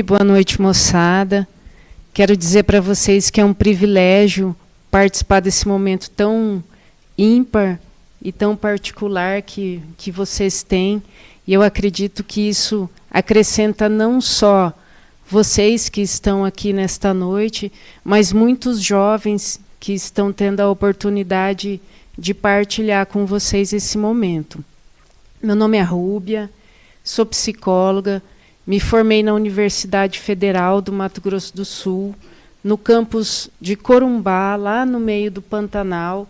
Boa noite, moçada. Quero dizer para vocês que é um privilégio participar desse momento tão ímpar e tão particular que vocês têm. E eu acredito que isso acrescenta não só vocês que estão aqui nesta noite, mas muitos jovens que estão tendo a oportunidade de partilhar com vocês esse momento. Meu nome é Rúbia, sou psicóloga, me formei na Universidade Federal do Mato Grosso do Sul, no campus de Corumbá, lá no meio do Pantanal.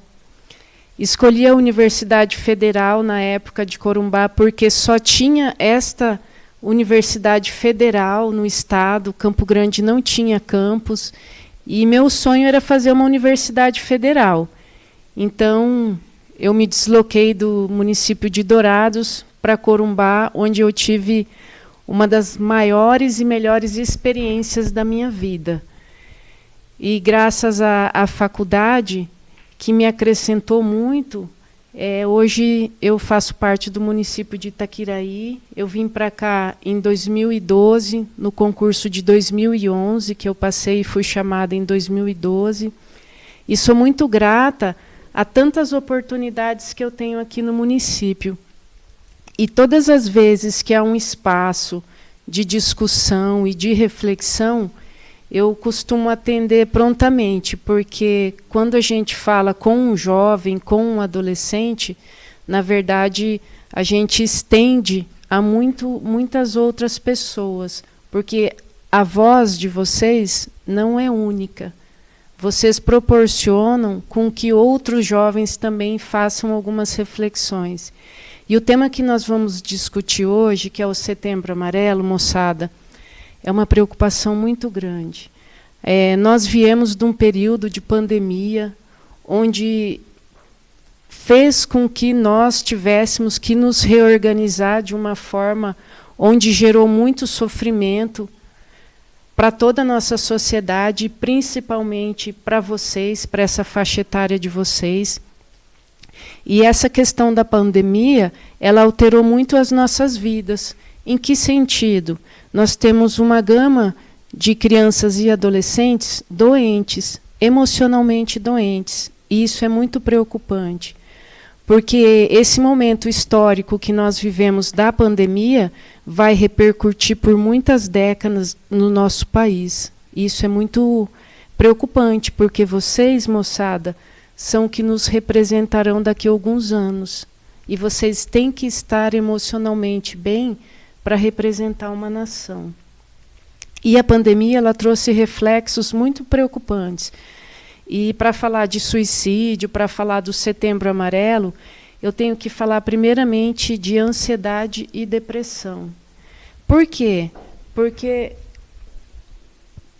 Escolhi a Universidade Federal na época de Corumbá porque só tinha esta Universidade Federal no estado, Campo Grande não tinha campus, e meu sonho era fazer uma universidade federal. Então, eu me desloquei do município de Dourados para Corumbá, onde eu tive uma das maiores e melhores experiências da minha vida. E graças à faculdade, que me acrescentou muito, hoje eu faço parte do município de Itaquiraí. Eu vim para cá em 2012, no concurso de 2011, que eu passei e fui chamada em 2012. E sou muito grata a tantas oportunidades que eu tenho aqui no município. E todas as vezes que há um espaço de discussão e de reflexão, eu costumo atender prontamente, porque quando a gente fala com um jovem, com um adolescente, na verdade, a gente estende a muitas outras pessoas, porque a voz de vocês não é única. Vocês proporcionam com que outros jovens também façam algumas reflexões. E o tema que nós vamos discutir hoje, que é o Setembro Amarelo, moçada, é uma preocupação muito grande. Nós viemos de um período de pandemia, onde fez com que nós tivéssemos que nos reorganizar de uma forma onde gerou muito sofrimento para toda a nossa sociedade, principalmente para vocês, para essa faixa etária de vocês. E essa questão da pandemia, ela alterou muito as nossas vidas. Em que sentido? Nós temos uma gama de crianças e adolescentes doentes, emocionalmente doentes. E isso é muito preocupante, porque esse momento histórico que nós vivemos da pandemia vai repercutir por muitas décadas no nosso país. Isso é muito preocupante, porque vocês, moçada, são que nos representarão daqui a alguns anos. E vocês têm que estar emocionalmente bem para representar uma nação. E a pandemia ela trouxe reflexos muito preocupantes. E para falar de suicídio, para falar do Setembro Amarelo, eu tenho que falar primeiramente de ansiedade e depressão. Por quê? Porque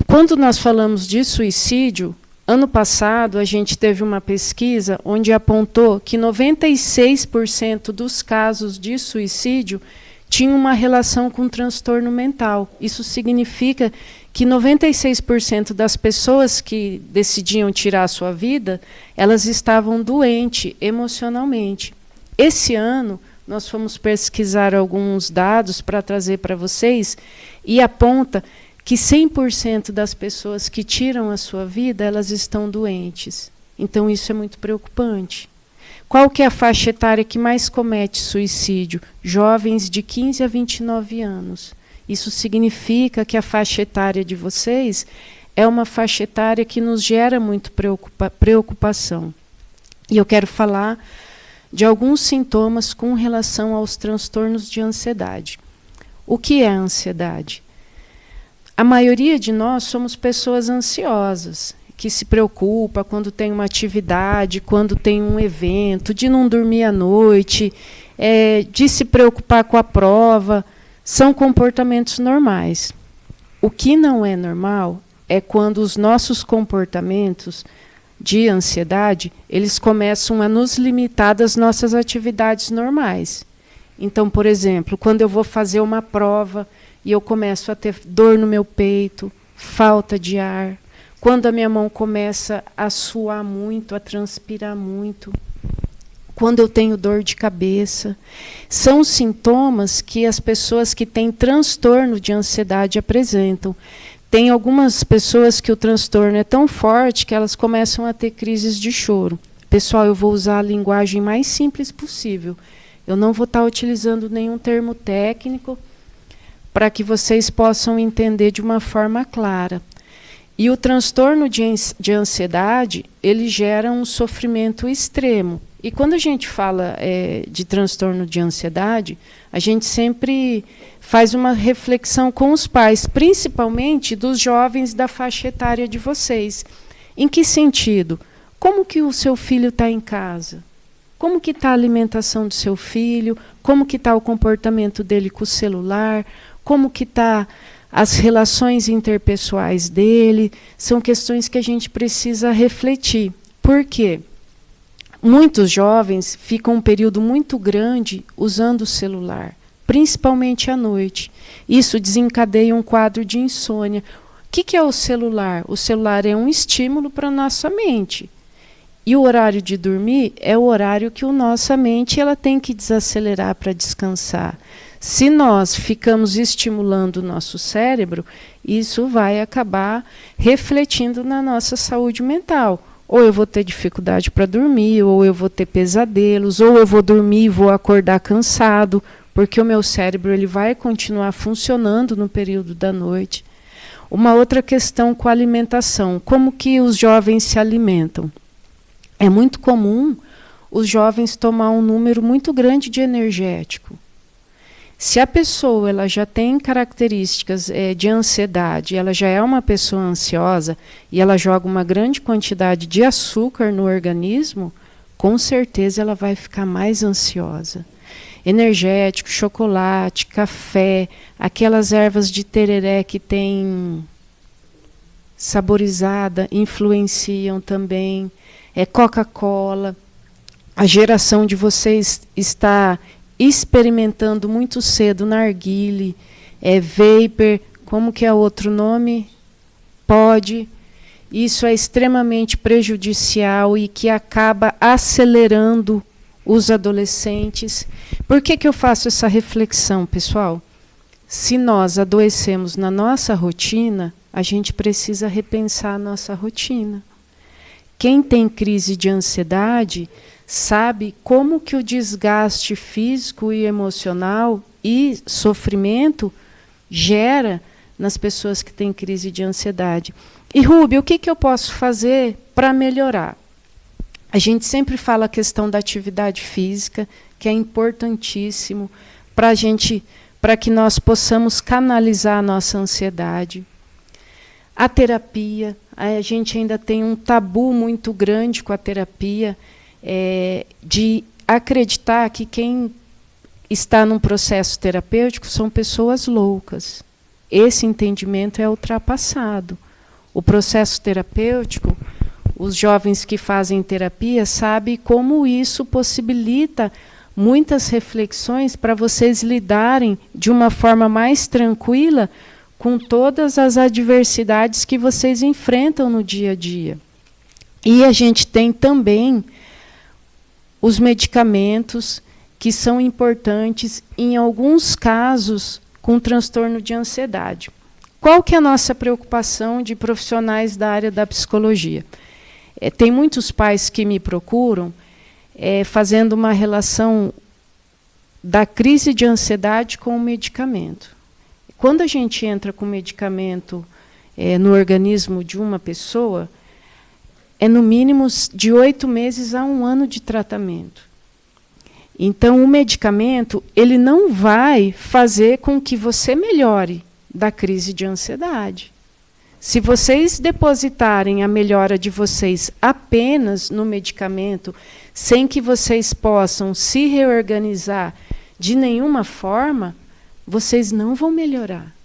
quando nós falamos de suicídio, ano passado, a gente teve uma pesquisa onde apontou que 96% dos casos de suicídio tinham uma relação com transtorno mental. Isso significa que 96% das pessoas que decidiam tirar a sua vida, elas estavam doentes emocionalmente. Esse ano, nós fomos pesquisar alguns dados para trazer para vocês, e aponta que 100% das pessoas que tiram a sua vida, elas estão doentes. Então, isso é muito preocupante. Qual que é a faixa etária que mais comete suicídio? Jovens de 15 a 29 anos. Isso significa que a faixa etária de vocês é uma faixa etária que nos gera muito preocupação. E eu quero falar de alguns sintomas com relação aos transtornos de ansiedade. O que é a ansiedade? A maioria de nós somos pessoas ansiosas, que se preocupa quando tem uma atividade, quando tem um evento, de não dormir à noite, de se preocupar com a prova. São comportamentos normais. O que não é normal é quando os nossos comportamentos de ansiedade, eles começam a nos limitar das nossas atividades normais. Então, por exemplo, quando eu vou fazer uma prova, e eu começo a ter dor no meu peito, falta de ar, quando a minha mão começa a suar muito, a transpirar muito, quando eu tenho dor de cabeça. São sintomas que as pessoas que têm transtorno de ansiedade apresentam. Tem algumas pessoas que o transtorno é tão forte que elas começam a ter crises de choro. Pessoal, eu vou usar a linguagem mais simples possível. Eu não vou estar utilizando nenhum termo técnico para que vocês possam entender de uma forma clara. E o transtorno de ansiedade, ele gera um sofrimento extremo. E quando a gente fala de transtorno de ansiedade, a gente sempre faz uma reflexão com os pais, principalmente dos jovens da faixa etária de vocês. Em que sentido? Como que o seu filho está em casa? Como que está a alimentação do seu filho? Como que está o comportamento dele com o celular? Como que está as relações interpessoais dele? São questões que a gente precisa refletir. Por quê? Muitos jovens ficam um período muito grande usando o celular, principalmente à noite. Isso desencadeia um quadro de insônia. O que é o celular? O celular é um estímulo para a nossa mente. E o horário de dormir é o horário que a nossa mente ela tem que desacelerar para descansar. Se nós ficamos estimulando o nosso cérebro, isso vai acabar refletindo na nossa saúde mental. Ou eu vou ter dificuldade para dormir, ou eu vou ter pesadelos, ou eu vou dormir e vou acordar cansado, porque o meu cérebro ele vai continuar funcionando no período da noite. Uma outra questão com a alimentação. Como que os jovens se alimentam? É muito comum os jovens tomar um número muito grande de energético. Se a pessoa ela já tem características de ansiedade, ela já é uma pessoa ansiosa e ela joga uma grande quantidade de açúcar no organismo, com certeza ela vai ficar mais ansiosa. Energético, chocolate, café, aquelas ervas de tereré que tem saborizada, influenciam também. Coca-Cola. A geração de vocês está experimentando muito cedo narguile, vapor, como que é outro nome? Pod. Isso é extremamente prejudicial e que acaba acelerando os adolescentes. Por que eu faço essa reflexão, pessoal? Se nós adoecemos na nossa rotina, a gente precisa repensar a nossa rotina. Quem tem crise de ansiedade sabe como que o desgaste físico e emocional e sofrimento gera nas pessoas que têm crise de ansiedade. E, Rúbia, o que eu posso fazer para melhorar? A gente sempre fala a questão da atividade física, que é importantíssimo para que nós possamos canalizar a nossa ansiedade. A terapia, a gente ainda tem um tabu muito grande com a terapia, de acreditar que quem está num processo terapêutico são pessoas loucas. Esse entendimento é ultrapassado. O processo terapêutico, os jovens que fazem terapia sabem como isso possibilita muitas reflexões para vocês lidarem de uma forma mais tranquila com todas as adversidades que vocês enfrentam no dia a dia. E a gente tem também os medicamentos que são importantes em alguns casos com transtorno de ansiedade. Qual que é a nossa preocupação de profissionais da área da psicologia? Tem muitos pais que me procuram fazendo uma relação da crise de ansiedade com o medicamento. Quando a gente entra com medicamento no organismo de uma pessoa, é no mínimo de 8 meses a 1 ano de tratamento. Então, o medicamento ele não vai fazer com que você melhore da crise de ansiedade. Se vocês depositarem a melhora de vocês apenas no medicamento, sem que vocês possam se reorganizar de nenhuma forma, vocês não vão melhorar.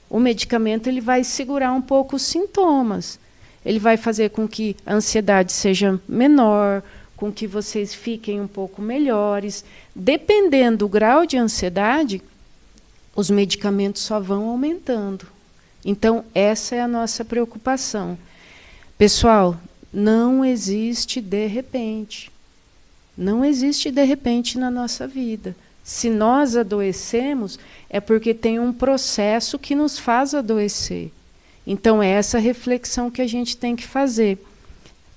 O medicamento ele vai segurar um pouco os sintomas. Ele vai fazer com que a ansiedade seja menor, com que vocês fiquem um pouco melhores. Dependendo do grau de ansiedade, os medicamentos só vão aumentando. Então, essa é a nossa preocupação. Pessoal, não existe de repente. Não existe de repente na nossa vida. Se nós adoecemos, é porque tem um processo que nos faz adoecer. Então, é essa reflexão que a gente tem que fazer.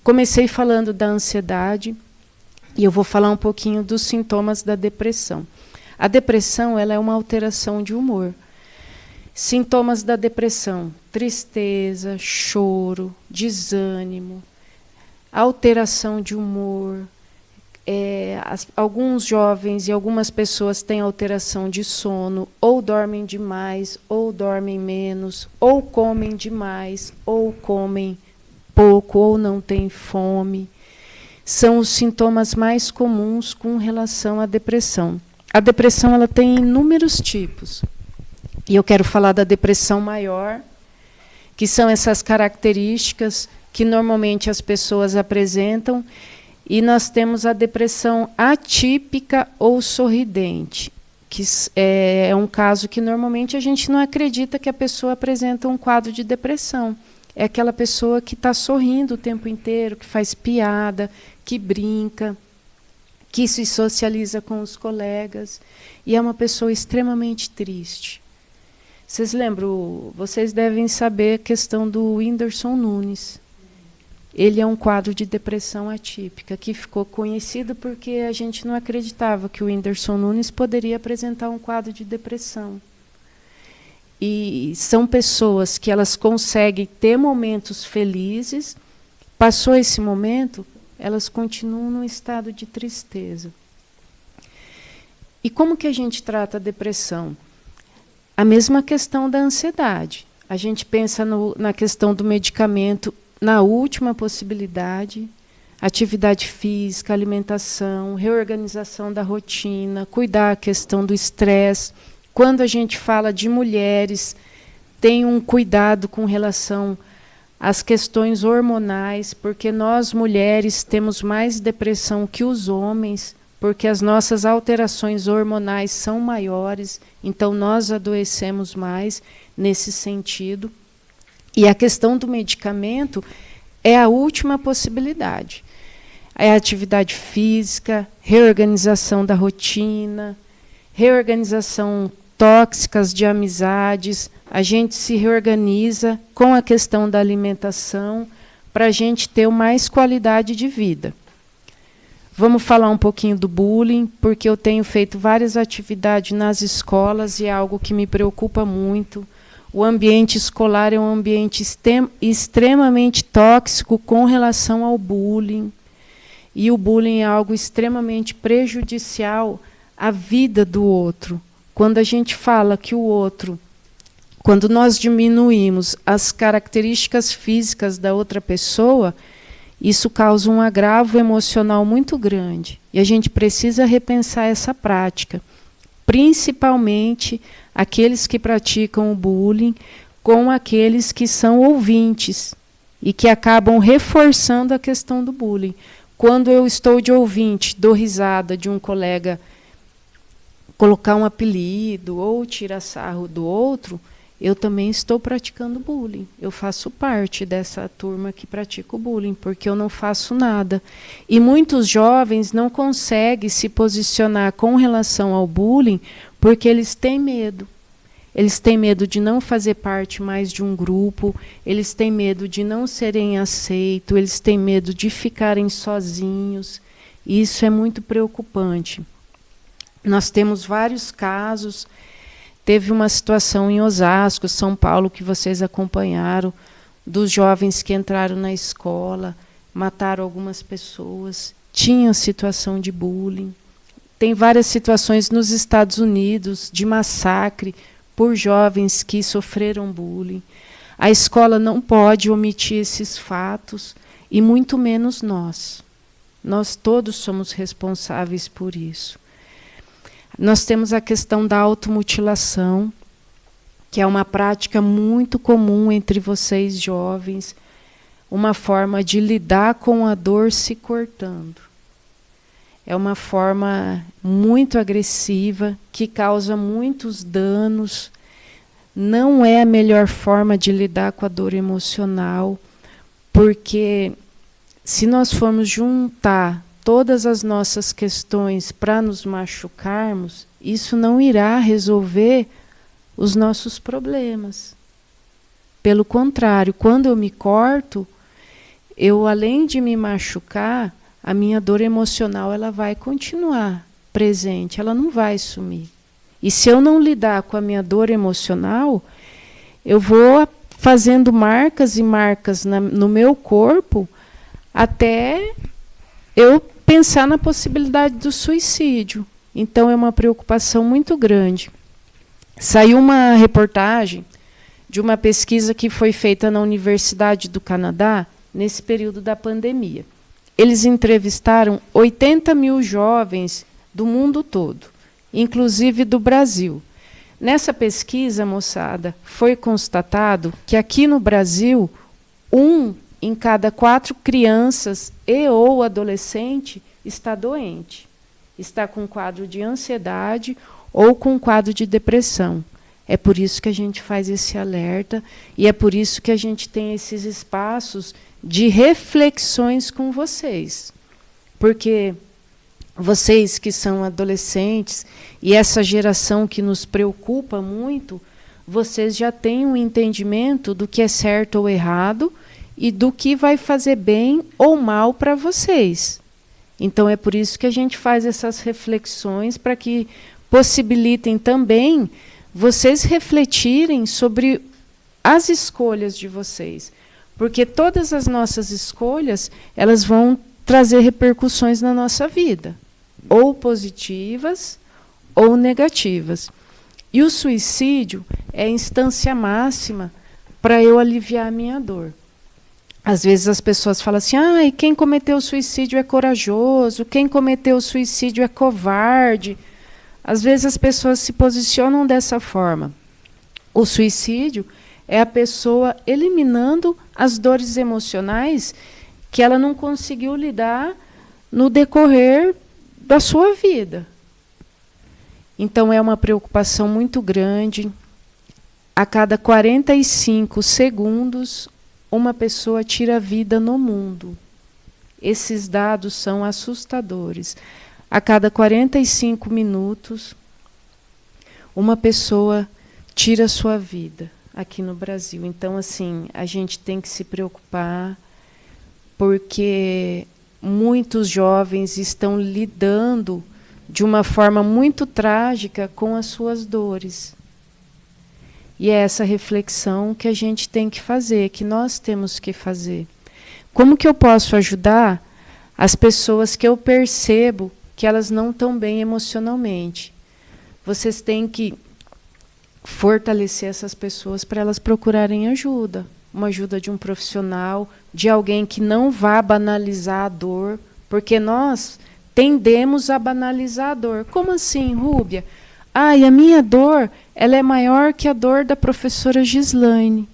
Comecei falando da ansiedade, e eu vou falar um pouquinho dos sintomas da depressão. A depressão, ela é uma alteração de humor. Sintomas da depressão: tristeza, choro, desânimo, alteração de humor. Alguns jovens e algumas pessoas têm alteração de sono, ou dormem demais, ou dormem menos, ou comem demais, ou comem pouco, ou não têm fome. São os sintomas mais comuns com relação à depressão. A depressão, ela tem inúmeros tipos. E eu quero falar da depressão maior, que são essas características que normalmente as pessoas apresentam. E nós temos a depressão atípica ou sorridente, que é um caso que normalmente a gente não acredita que a pessoa apresenta um quadro de depressão. É aquela pessoa que está sorrindo o tempo inteiro, que faz piada, que brinca, que se socializa com os colegas, e é uma pessoa extremamente triste. Vocês lembram, vocês devem saber a questão do Whindersson Nunes. Ele é um quadro de depressão atípica, que ficou conhecido porque a gente não acreditava que o Whindersson Nunes poderia apresentar um quadro de depressão. E são pessoas que elas conseguem ter momentos felizes, passou esse momento, elas continuam num estado de tristeza. E como que a gente trata a depressão? A mesma questão da ansiedade. A gente pensa na questão do medicamento, na última possibilidade, atividade física, alimentação, reorganização da rotina, cuidar a questão do estresse. Quando a gente fala de mulheres, tem um cuidado com relação às questões hormonais, porque nós mulheres temos mais depressão que os homens, porque as nossas alterações hormonais são maiores, então nós adoecemos mais nesse sentido. E a questão do medicamento é a última possibilidade. É a atividade física, reorganização da rotina, reorganização tóxicas de amizades. A gente se reorganiza com a questão da alimentação para a gente ter mais qualidade de vida. Vamos falar um pouquinho do bullying, porque eu tenho feito várias atividades nas escolas e é algo que me preocupa muito. O ambiente escolar é um ambiente extremamente tóxico com relação ao bullying. E o bullying é algo extremamente prejudicial à vida do outro. Quando a gente fala que o outro, quando nós diminuímos as características físicas da outra pessoa, isso causa um agravo emocional muito grande. E a gente precisa repensar essa prática, principalmente aqueles que praticam o bullying com aqueles que são ouvintes e que acabam reforçando a questão do bullying. Quando eu estou de ouvinte, dou risada de um colega colocar um apelido ou tirar sarro do outro, eu também estou praticando bullying. Eu faço parte dessa turma que pratica o bullying, porque eu não faço nada. E muitos jovens não conseguem se posicionar com relação ao bullying porque eles têm medo. Eles têm medo de não fazer parte mais de um grupo, eles têm medo de não serem aceitos, eles têm medo de ficarem sozinhos. E isso é muito preocupante. Nós temos vários casos. Teve uma situação em Osasco, São Paulo, que vocês acompanharam, dos jovens que entraram na escola, mataram algumas pessoas, tinham situação de bullying. Tem várias situações nos Estados Unidos de massacre por jovens que sofreram bullying. A escola não pode omitir esses fatos, e muito menos nós. Nós todos somos responsáveis por isso. Nós temos a questão da automutilação, que é uma prática muito comum entre vocês jovens, uma forma de lidar com a dor se cortando. É uma forma muito agressiva, que causa muitos danos. Não é a melhor forma de lidar com a dor emocional, porque se nós formos juntar todas as nossas questões para nos machucarmos, isso não irá resolver os nossos problemas. Pelo contrário, quando eu me corto, eu, além de me machucar, a minha dor emocional ela vai continuar presente, ela não vai sumir. E se eu não lidar com a minha dor emocional, eu vou fazendo marcas e marcas no meu corpo até eu pensar na possibilidade do suicídio. Então é uma preocupação muito grande. Saiu uma reportagem de uma pesquisa que foi feita na Universidade do Canadá nesse período da pandemia. Eles entrevistaram 80 mil jovens do mundo todo, inclusive do Brasil. Nessa pesquisa, moçada, foi constatado que aqui no Brasil, 1 em cada 4 crianças e ou adolescente está doente. Está com quadro de ansiedade ou com quadro de depressão. É por isso que a gente faz esse alerta e é por isso que a gente tem esses espaços de reflexões com vocês. Porque vocês que são adolescentes e essa geração que nos preocupa muito, vocês já têm um entendimento do que é certo ou errado e do que vai fazer bem ou mal para vocês. Então é por isso que a gente faz essas reflexões para que possibilitem também vocês refletirem sobre as escolhas de vocês. Porque todas as nossas escolhas, elas vão trazer repercussões na nossa vida, ou positivas ou negativas. E o suicídio é a instância máxima para eu aliviar a minha dor. Às vezes as pessoas falam assim, e quem cometeu suicídio é corajoso, quem cometeu suicídio é covarde. Às vezes as pessoas se posicionam dessa forma. O suicídio é a pessoa eliminando as dores emocionais que ela não conseguiu lidar no decorrer da sua vida. Então é uma preocupação muito grande. A cada 45 segundos, uma pessoa tira a vida no mundo. Esses dados são assustadores. A cada 45 minutos, uma pessoa tira a sua vida aqui no Brasil. Então, assim, a gente tem que se preocupar, porque muitos jovens estão lidando de uma forma muito trágica com as suas dores. E é essa reflexão que a gente tem que fazer, que nós temos que fazer. Como que eu posso ajudar as pessoas que eu percebo que elas não estão bem emocionalmente? Vocês têm que fortalecer essas pessoas para elas procurarem ajuda. Uma ajuda de um profissional, de alguém que não vá banalizar a dor, porque nós tendemos a banalizar a dor. Como assim, Rúbia? E a minha dor ela é maior que a dor da professora Gislaine.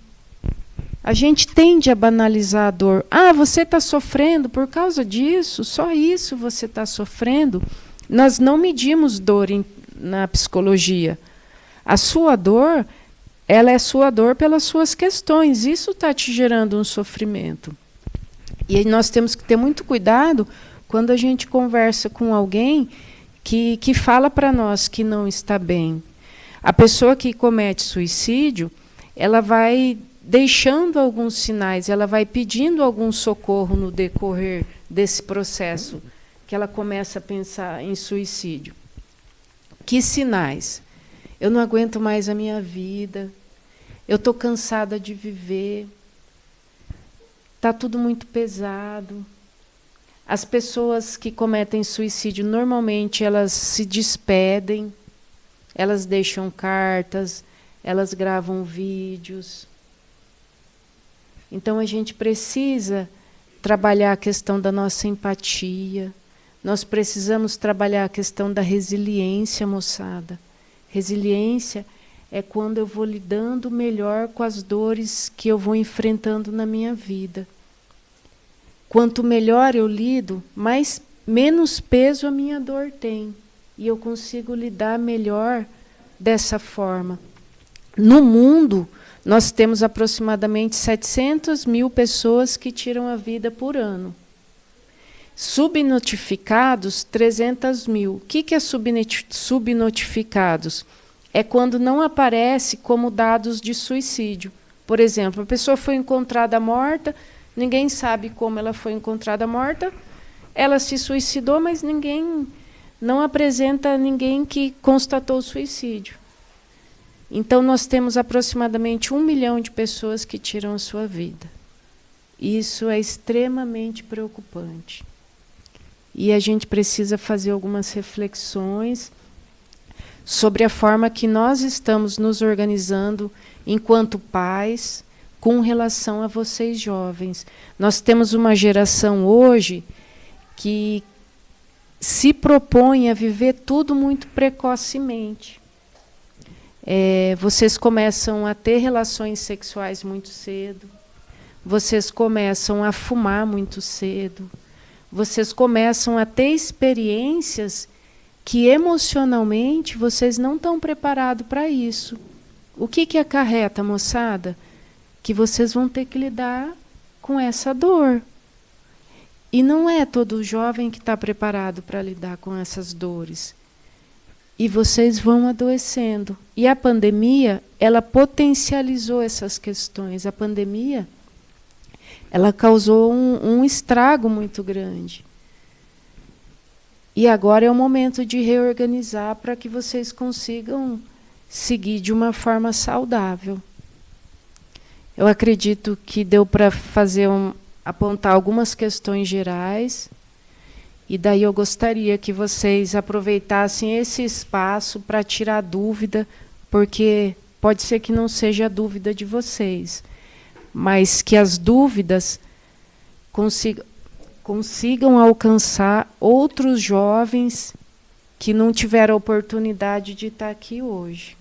A gente tende a banalizar a dor. Você está sofrendo por causa disso, só isso você está sofrendo. Nós não medimos dor na psicologia. A sua dor, ela é sua dor pelas suas questões. Isso está te gerando um sofrimento. E nós temos que ter muito cuidado quando a gente conversa com alguém que fala para nós que não está bem. A pessoa que comete suicídio, ela vai deixando alguns sinais, ela vai pedindo algum socorro no decorrer desse processo, que ela começa a pensar em suicídio. Que sinais? Eu não aguento mais a minha vida, eu estou cansada de viver, está tudo muito pesado. As pessoas que cometem suicídio, normalmente, elas se despedem, elas deixam cartas, elas gravam vídeos. Então, a gente precisa trabalhar a questão da nossa empatia. Nós precisamos trabalhar a questão da resiliência, moçada. Resiliência é quando eu vou lidando melhor com as dores que eu vou enfrentando na minha vida. Quanto melhor eu lido, menos peso a minha dor tem. E eu consigo lidar melhor dessa forma. No mundo, nós temos aproximadamente 700 mil pessoas que tiram a vida por ano. Subnotificados, 300 mil. O que é subnotificados? É quando não aparece como dados de suicídio. Por exemplo, a pessoa foi encontrada morta, ninguém sabe como ela foi encontrada morta, ela se suicidou, mas ninguém não apresenta ninguém que constatou o suicídio. Então, nós temos aproximadamente 1 milhão de pessoas que tiram a sua vida. Isso é extremamente preocupante. E a gente precisa fazer algumas reflexões sobre a forma que nós estamos nos organizando enquanto pais com relação a vocês jovens. Nós temos uma geração hoje que se propõe a viver tudo muito precocemente. Vocês começam a ter relações sexuais muito cedo, vocês começam a fumar muito cedo, vocês começam a ter experiências que emocionalmente vocês não estão preparados para isso. O que acarreta, moçada? Que vocês vão ter que lidar com essa dor. E não é todo jovem que está preparado para lidar com essas dores. E vocês vão adoecendo. E a pandemia, ela potencializou essas questões. A pandemia, ela causou um estrago muito grande. E agora é o momento de reorganizar para que vocês consigam seguir de uma forma saudável. Eu acredito que deu para apontar algumas questões gerais, e daí eu gostaria que vocês aproveitassem esse espaço para tirar dúvida, porque pode ser que não seja a dúvida de vocês, mas que as dúvidas consigam alcançar outros jovens que não tiveram a oportunidade de estar aqui hoje.